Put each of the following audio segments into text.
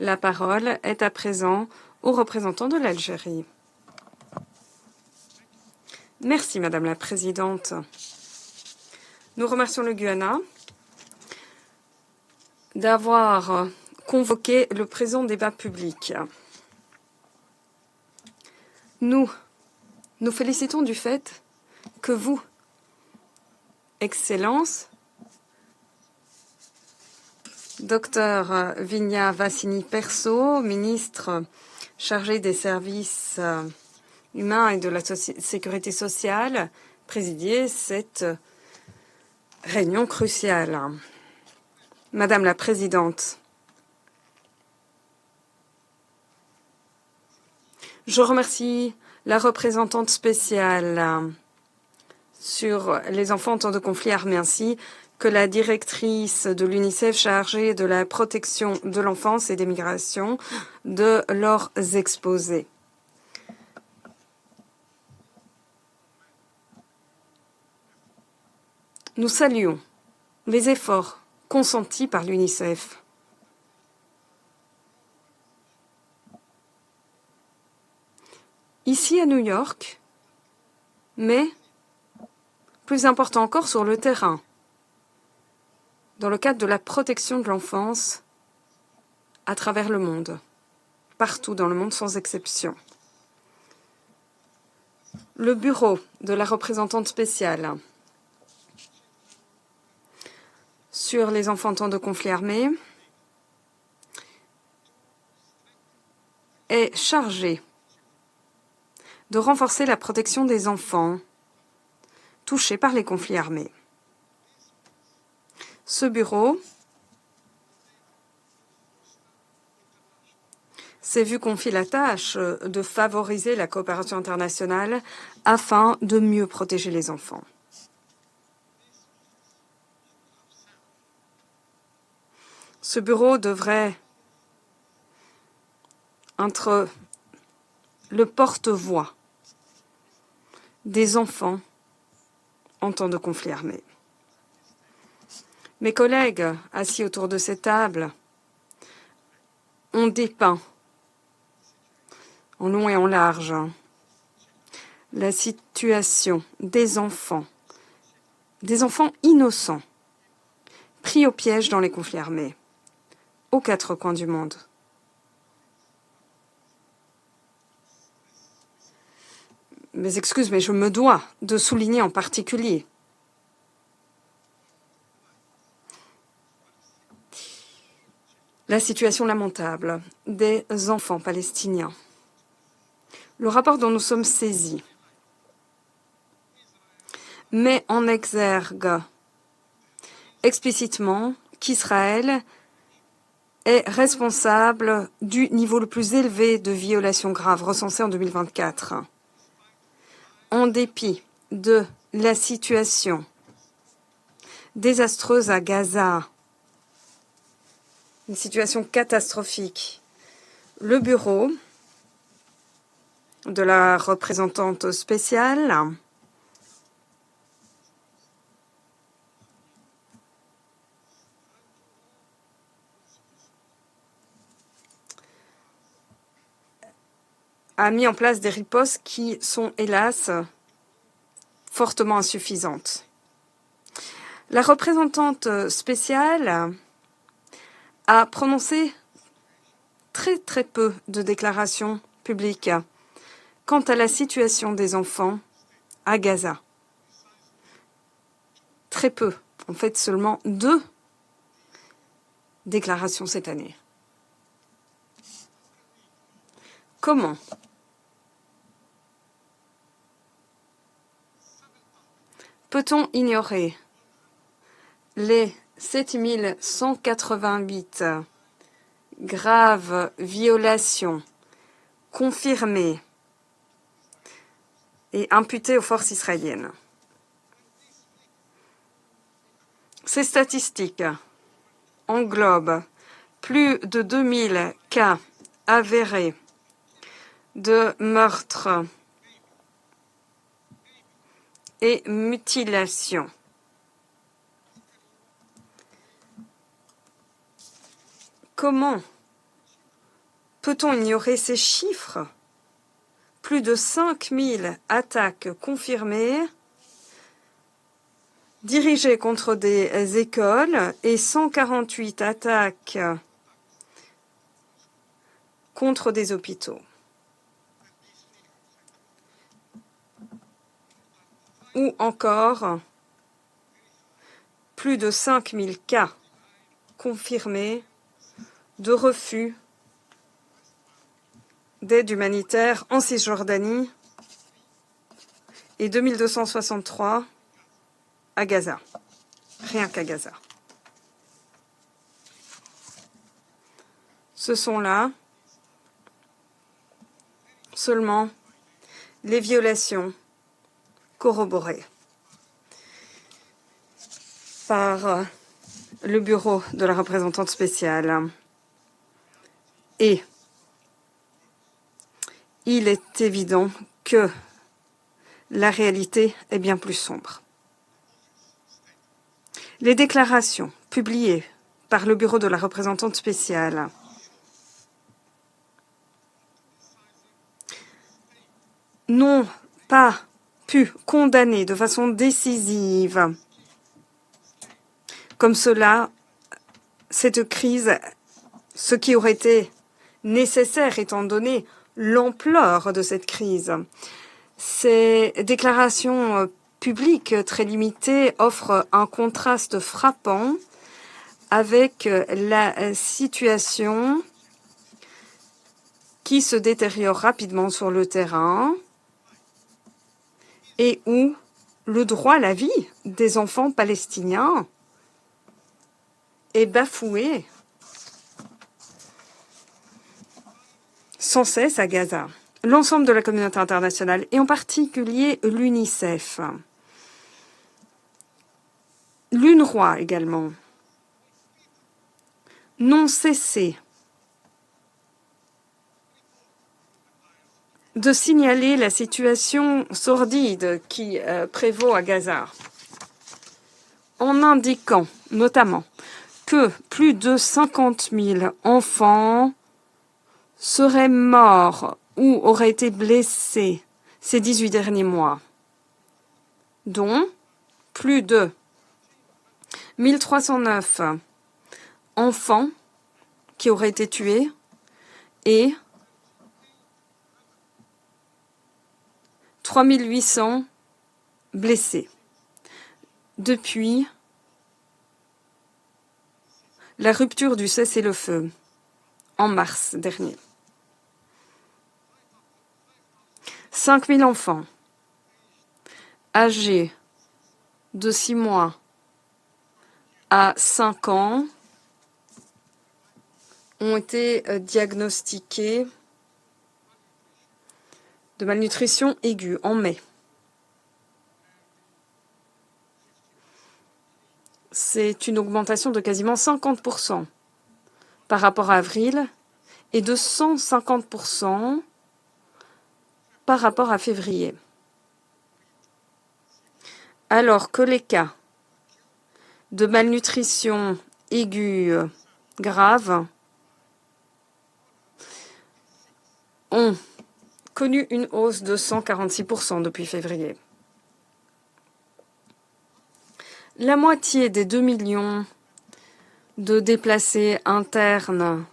La parole est à présent au représentant de l'Algérie. Merci, Madame la Présidente. Nous remercions le Guyana d'avoir convoqué le présent débat public. Nous félicitons du fait que vous, Excellence, Dr Vigna Vassini Perso, ministre chargé des services humains et de la sécurité sociale, présidiez cette réunion cruciale. Madame la Présidente, je remercie la représentante spéciale sur les enfants en temps de conflit armé ainsi que la directrice de l'UNICEF chargée de la protection de l'enfance et des migrations de leurs exposés. Nous saluons les efforts consentis par l'UNICEF. Ici à New York, mais plus important encore sur le terrain, dans le cadre de la protection de l'enfance à travers le monde, partout dans le monde sans exception. Le bureau de la représentante spéciale sur les enfants en temps de conflit armé est chargé de renforcer la protection des enfants touchés par les conflits armés. Ce bureau s'est vu confier la tâche de favoriser la coopération internationale afin de mieux protéger les enfants. Ce bureau devrait être le porte-voix des enfants en temps de conflit armé. Mes collègues assis autour de cette table ont dépeint en long et en large la situation des enfants innocents pris au piège dans les conflits armés, aux quatre coins du monde. Mes excuses, mais je me dois de souligner en particulier la situation lamentable des enfants palestiniens. Le rapport dont nous sommes saisis met en exergue explicitement qu'Israël est responsable du niveau le plus élevé de violations graves recensées en 2024. En dépit de la situation désastreuse à Gaza, une situation catastrophique, le bureau de la représentante spéciale a mis en place des ripostes qui sont, hélas, fortement insuffisantes. La représentante spéciale a prononcé très peu de déclarations publiques quant à la situation des enfants à Gaza. Très peu, en fait seulement 2 déclarations cette année. Comment peut-on ignorer les 7188 graves violations confirmées et imputées aux forces israéliennes? Ces statistiques englobent plus de 2000 cas avérés de meurtres et mutilations. Comment Peut-on ignorer ces chiffres? Plus de 5000 attaques confirmées dirigées contre des écoles et 148 attaques contre des hôpitaux. Ou encore, plus de 5000 cas confirmés de refus d'aide humanitaire en Cisjordanie et 2263 à Gaza, rien qu'à Gaza. Ce sont là seulement les violations corroborées par le bureau de la représentante spéciale. Et il est évident que la réalité est bien plus sombre. Les déclarations publiées par le bureau de la représentante spéciale n'ont pas pu condamner de façon décisive, comme cela, cette crise, ce qui aurait été nécessaire étant donné l'ampleur de cette crise. Ces déclarations publiques très limitées offrent un contraste frappant avec la situation qui se détériore rapidement sur le terrain et où le droit à la vie des enfants palestiniens est bafoué sans cesse à Gaza. L'ensemble de la communauté internationale, et en particulier l'UNICEF, l'UNRWA également, n'ont cessé de signaler la situation sordide qui prévaut à Gaza, en indiquant notamment que plus de 50 000 enfants seraient morts ou auraient été blessés ces 18 derniers mois, dont plus de 1309 enfants qui auraient été tués et 3800 blessés depuis la rupture du cessez-le-feu en mars dernier. 5000 enfants âgés de 6 mois à 5 ans ont été diagnostiqués de malnutrition aiguë en mai. C'est une augmentation de quasiment 50% par rapport à avril et de 150% par rapport à février. Alors que les cas de malnutrition aiguë grave ont connu une hausse de 146% depuis février. La moitié des 2 millions de déplacés internes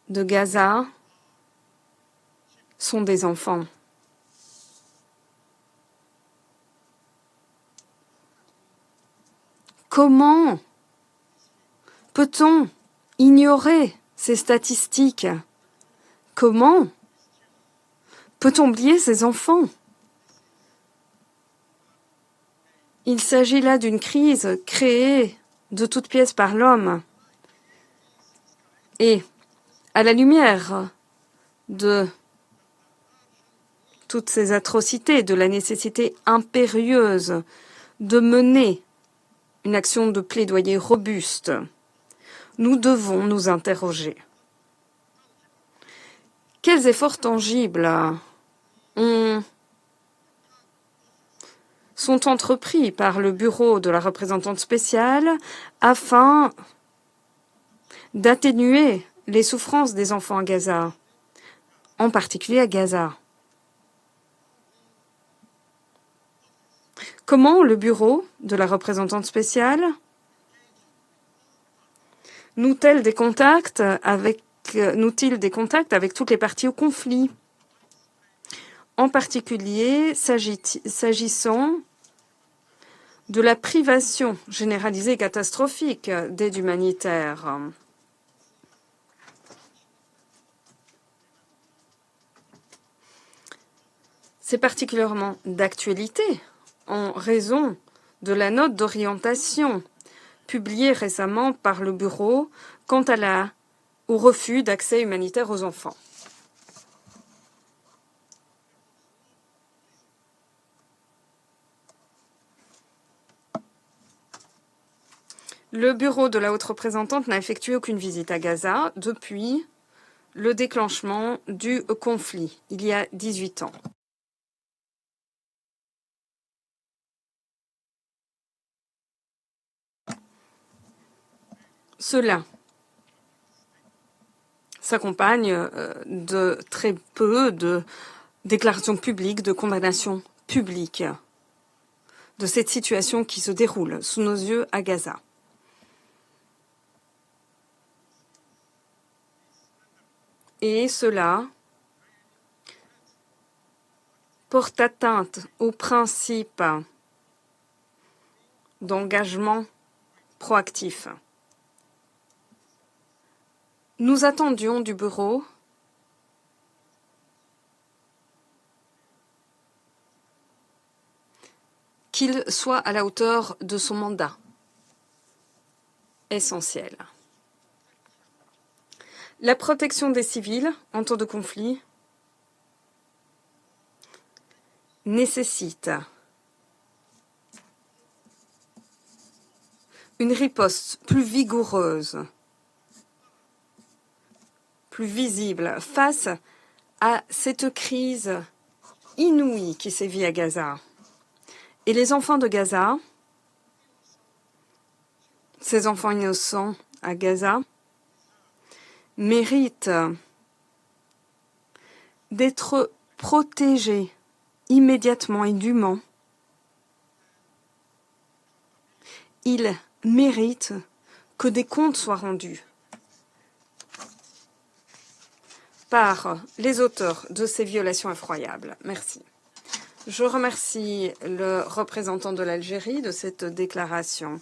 de Gaza sont des enfants. Comment peut-on ignorer ces statistiques? Comment peut-on oublier ces enfants? Il s'agit là d'une crise créée de toutes pièces par l'homme. Et à la lumière de toutes ces atrocités, de la nécessité impérieuse de mener une action de plaidoyer robuste, nous devons nous interroger. Quels efforts tangibles sont entrepris par le bureau de la représentante spéciale afin d'atténuer les souffrances des enfants à Gaza, en particulier à Gaza. Comment le bureau de la représentante spéciale noue-t-il des contacts avec toutes les parties au conflit, en particulier s'agissant de la privation généralisée et catastrophique d'aide humanitaire? C'est particulièrement d'actualité en raison de la note d'orientation publiée récemment par le Bureau quant au refus d'accès humanitaire aux enfants. Le Bureau de la haute représentante n'a effectué aucune visite à Gaza depuis le déclenchement du conflit, il y a 18 ans. Cela s'accompagne de très peu de déclarations publiques, de condamnations publiques de cette situation qui se déroule sous nos yeux à Gaza. Et cela porte atteinte au principe d'engagement proactif. Nous attendions du bureau qu'il soit à la hauteur de son mandat essentiel. La protection des civils en temps de conflit nécessite une riposte plus vigoureuse, plus visible face à cette crise inouïe qui sévit à Gaza. Et les enfants de Gaza, ces enfants innocents à Gaza, méritent d'être protégés immédiatement et dûment. Ils méritent que des comptes soient rendus par les auteurs de ces violations effroyables. Merci. Je remercie le représentant de l'Algérie de cette déclaration.